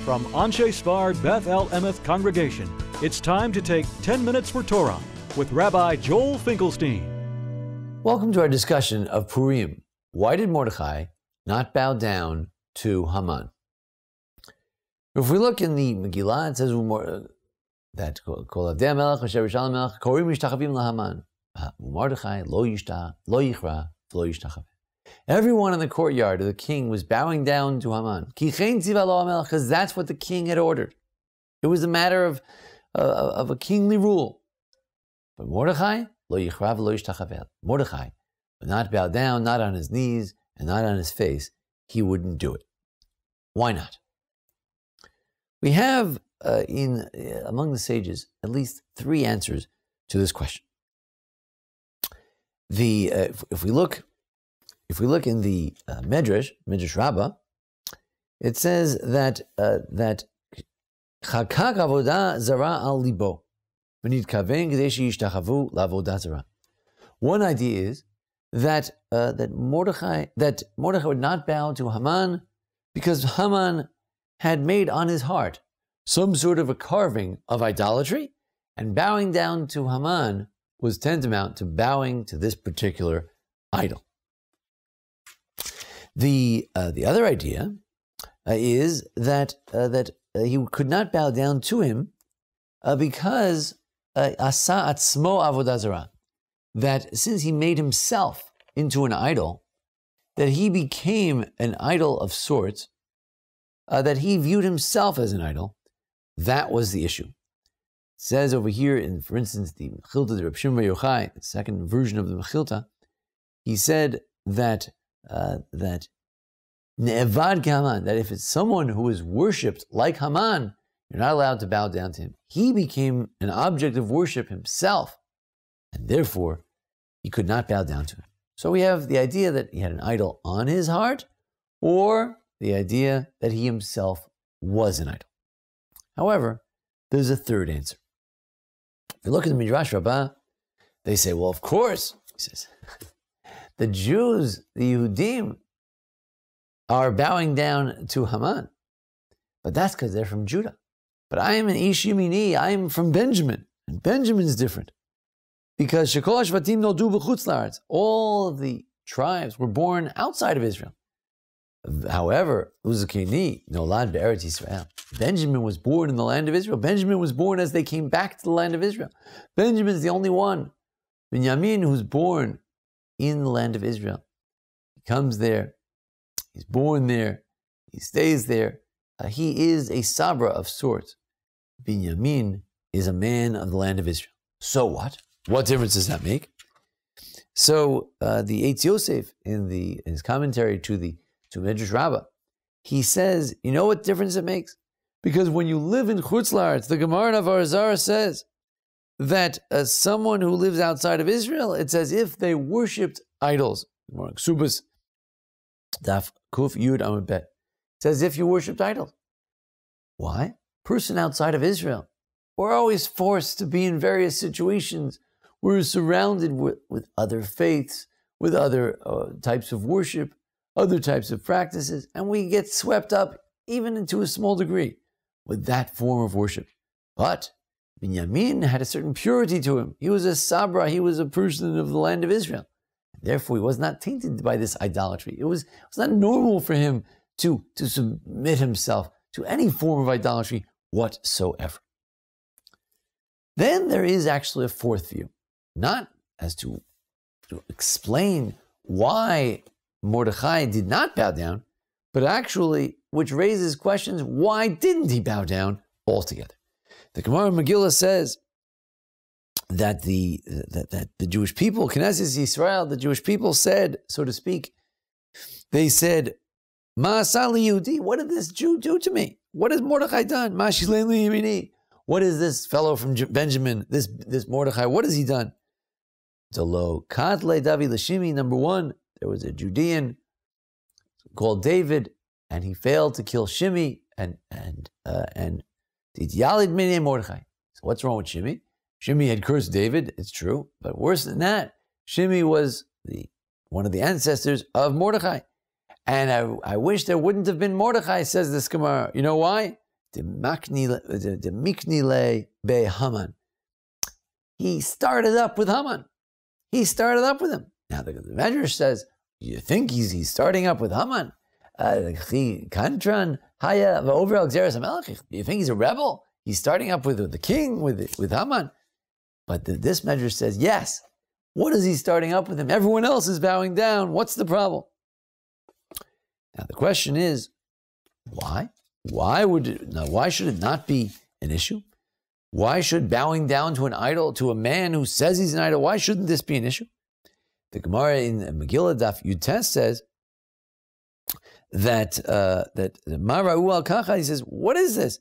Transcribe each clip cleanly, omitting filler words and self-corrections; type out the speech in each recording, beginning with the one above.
From Anshe Sfard Beth El Emeth Congregation, it's time to take 10 Minutes for Torah with Rabbi Joel Finkelstein. Welcome to our discussion of Purim. Why did Mordechai not bow down to Haman? If we look in the Megillah, it says that Kol Avdei HaMelech Asher Yishal HaMelech Korim Mishtachavim LaHaman Mordechai Lo Yichra V'lo Yishtachaveh. Everyone in the courtyard of the king was bowing down to Haman. Because that's what the king had ordered. It was a matter of a kingly rule. But Mordechai, lo yichra v'lo yishtachaveh. Mordechai would not bow down, not on his knees and not on his face. He wouldn't do it. Why not? We have among the sages at least three answers to this question. If we look in the Medrash Rabbah, it says that chakak avodah zara al libo v'nitkaven k'dei sheyishtachavu la'avodah zara. One idea is that Mordechai would not bow to Haman because Haman had made on his heart some sort of a carving of idolatry, and bowing down to Haman was tantamount to bowing to this particular idol. The other idea is that he could not bow down to him because asa atzmo avodah zarah, that since he made himself into an idol, that he became an idol of sorts, that he viewed himself as an idol. That was the issue. It says over here, for instance, the Mechilta, the Rabbi Shimon Bar Yochai, the second version of the Mechilta, he said that ne'evad k'Haman, that if it's someone who is worshipped like Haman, you're not allowed to bow down to him. He became an object of worship himself, and therefore he could not bow down to him. So we have the idea that he had an idol on his heart, or the idea that he himself was an idol. However, there's a third answer. If you look at the Midrash Rabbah, they say, well, of course, he says, the Jews, the Yehudim, are bowing down to Haman. But that's because they're from Judah. But I am an Ish Yemini, I am from Benjamin. And Benjamin is different. Because Shekol HaShvatim Noldu B'chutz La'aretz, all of the tribes were born outside of Israel. However, Uzakini Nolad Be'eretz Yisrael. Benjamin was born in the land of Israel. Benjamin was born as they came back to the land of Israel. Benjamin is the only one. Binyamin, who's born in the land of Israel. He comes there. He's born there. He stays there. He is a sabra of sorts. Binyamin is a man of the land of Israel. So what? What difference does that make? So the Eitz Yosef in his commentary to Medrash Rabbah, he says, you know what difference it makes? Because when you live in Chutz La'aretz, the Gemara in Avar Zara says that someone who lives outside of Israel, it's as if they worshipped idols. Ksubas Daf Kuf Yud Amud Bet. It's as if you worshipped idols. Why? Person outside of Israel, we're always forced to be in various situations. We're surrounded with other faiths, with other types of worship, other types of practices, and we get swept up, even into a small degree, with that form of worship. But Binyamin had a certain purity to him. He was a sabra, he was a person of the land of Israel. Therefore, he was not tainted by this idolatry. It was not normal for him to submit himself to any form of idolatry whatsoever. Then there is actually a fourth view, not as to explain why Mordechai did not bow down, but actually, which raises questions, why didn't he bow down altogether? The Gemara Megillah says that the Jewish people, Knesset Yisrael, the Jewish people said, so to speak, they said, Ma'asa li Yehudi, what did this Jew do to me? What has Mordechai done? Ma shilei li yemini. What is this fellow from Benjamin, this Mordechai, what has he done? Delo Kadle Davi Lashimi, number one, there was a Judean called David, and he failed to kill Shimi, and Yalid Minei Mordechai. So what's wrong with Shimi? Shimi had cursed David, it's true, but worse than that, Shimi was one of the ancestors of Mordechai. And I wish there wouldn't have been Mordechai, says this Gemara. You know why? Miknile be Haman. He started up with Haman. He started up with him. Now the Medrash says, you think he's starting up with Haman? Kantran Haya over Xeris Hamelech. You think he's a rebel? He's starting up with the king, with Haman. But this Medrash says, yes. What is he starting up with him? Everyone else is bowing down. What's the problem? Now the question is, why? Why should it not be an issue? Why should bowing down to an idol, to a man who says he's an idol, why shouldn't this be an issue? The Gemara in Megillah Daf Yutes says that Ma Ra'u al Kacha, he says, what is this?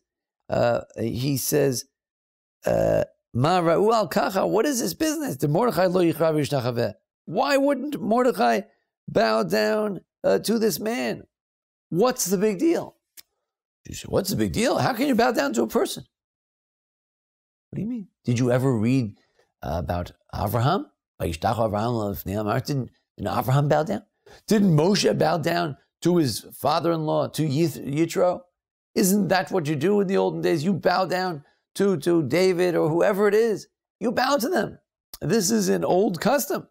He says, Ma Ra'u al Kacha, what is this business? The Mordechai lo yichrav yishtachaveh. Why wouldn't Mordechai bow down to this man? What's the big deal? You say, what's the big deal? How can you bow down to a person? What do you mean? Did you ever read about Avraham? Didn't Avraham bow down? Didn't Moshe bow down to his father-in-law, to Yitro? Isn't that what you do in the olden days? You bow down to David or whoever it is. You bow to them. This is an old custom.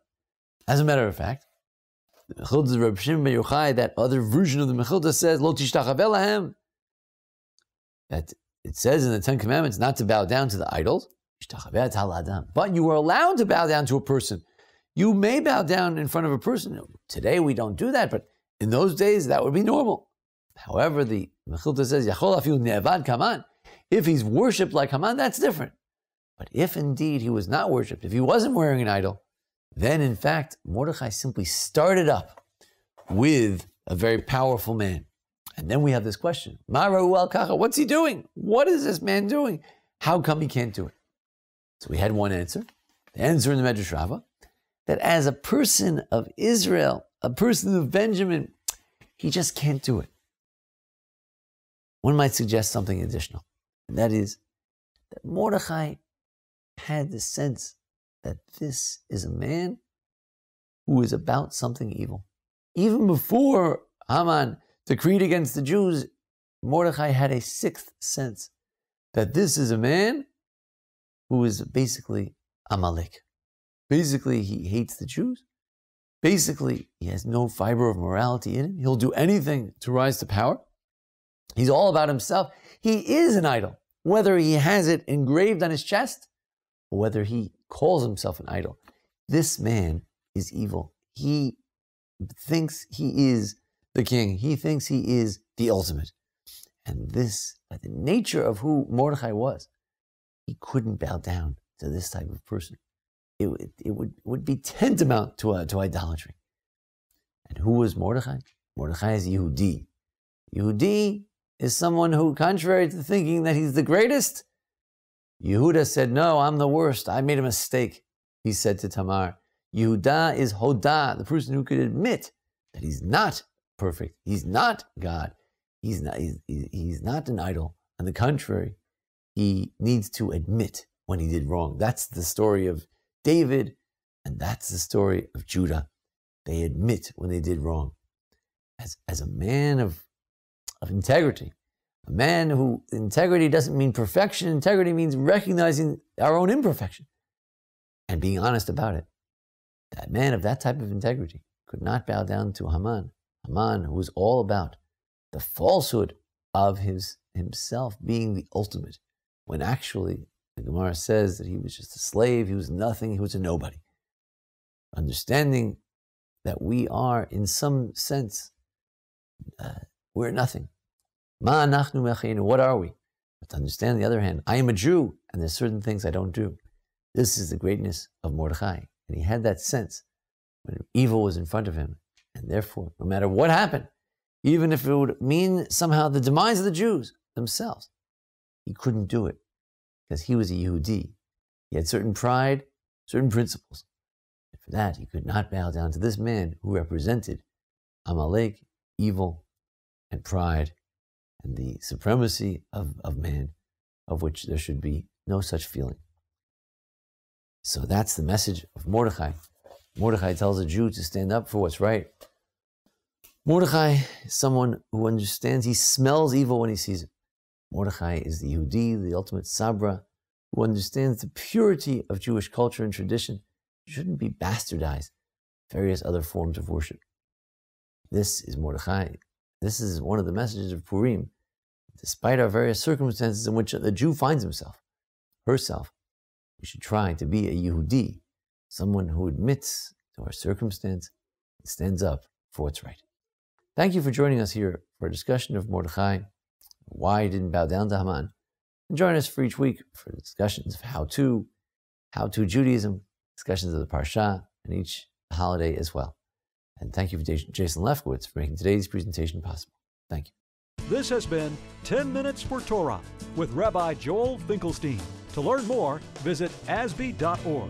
As a matter of fact, the Mechildah Reb Shimon ben Yochai, that other version of the Mechildah says, Lo tishtachaveh lahem. That it says in the Ten Commandments not to bow down to the idols. But you are allowed to bow down to a person. You may bow down in front of a person. Today we don't do that, but in those days that would be normal. However, the Mechilta says, Yachol afilu ne'avad kaman. If he's worshipped like Haman, that's different. But if indeed he was not worshipped, if he wasn't wearing an idol, then in fact, Mordechai simply started up with a very powerful man. And then we have this question, Ma ra'u al kacha, what's he doing? What is this man doing? How come he can't do it? So we had one answer. The answer in the Medrash Rabbah, that as a person of Israel, a person of Benjamin, he just can't do it. One might suggest something additional, and that is that Mordechai had the sense that this is a man who is about something evil. Even before Haman decreed against the Jews, Mordechai had a sixth sense that this is a man who is basically Amalek. Basically, he hates the Jews. Basically, he has no fiber of morality in him. He'll do anything to rise to power. He's all about himself. He is an idol, whether he has it engraved on his chest or whether he calls himself an idol. This man is evil. He thinks he is the king. He thinks he is the ultimate. And this, by the nature of who Mordechai was, he couldn't bow down to this type of person. It would be tantamount to idolatry. And who was Mordechai? Mordechai is Yehudi. Yehudi is someone who, contrary to thinking that he's the greatest, Yehuda said, no, I'm the worst. I made a mistake, he said to Tamar. Yehuda is Hoda, the person who could admit that he's not perfect. He's not God. He's not an idol. On the contrary, he needs to admit when he did wrong. That's the story of David, and that's the story of Judah. They admit when they did wrong. As a man of integrity, a man who, integrity doesn't mean perfection. Integrity means recognizing our own imperfection and being honest about it. That man of that type of integrity could not bow down to Haman. Haman, who was all about the falsehood of himself being the ultimate, when actually the Gemara says that he was just a slave, he was nothing, he was a nobody. Understanding that we are, in some sense, we're nothing. Ma anachnu me'achinu, what are we? But to understand, on the other hand, I am a Jew, and there's certain things I don't do. This is the greatness of Mordechai. And he had that sense when evil was in front of him. And therefore, no matter what happened, even if it would mean somehow the demise of the Jews themselves, he couldn't do it because he was a Yehudi. He had certain pride, certain principles. And for that, he could not bow down to this man who represented Amalek, evil, and pride, and the supremacy of man, of which there should be no such feeling. So that's the message of Mordechai. Mordechai tells a Jew to stand up for what's right. Mordechai is someone who understands, he smells evil when he sees it. Mordechai is the Yehudi, the ultimate Sabra, who understands the purity of Jewish culture and tradition. It shouldn't be bastardized various other forms of worship. This is Mordechai. This is one of the messages of Purim. Despite our various circumstances in which the Jew finds himself, herself, we should try to be a Yehudi, someone who admits to our circumstance and stands up for what's right. Thank you for joining us here for a discussion of Mordechai, why he didn't bow down to Haman. And join us for each week for discussions of how to Judaism, discussions of the Parsha, and each holiday as well. And thank you for Jason Lefkowitz for making today's presentation possible. Thank you. This has been 10 Minutes for Torah with Rabbi Joel Finkelstein. To learn more, visit ASBEE.org.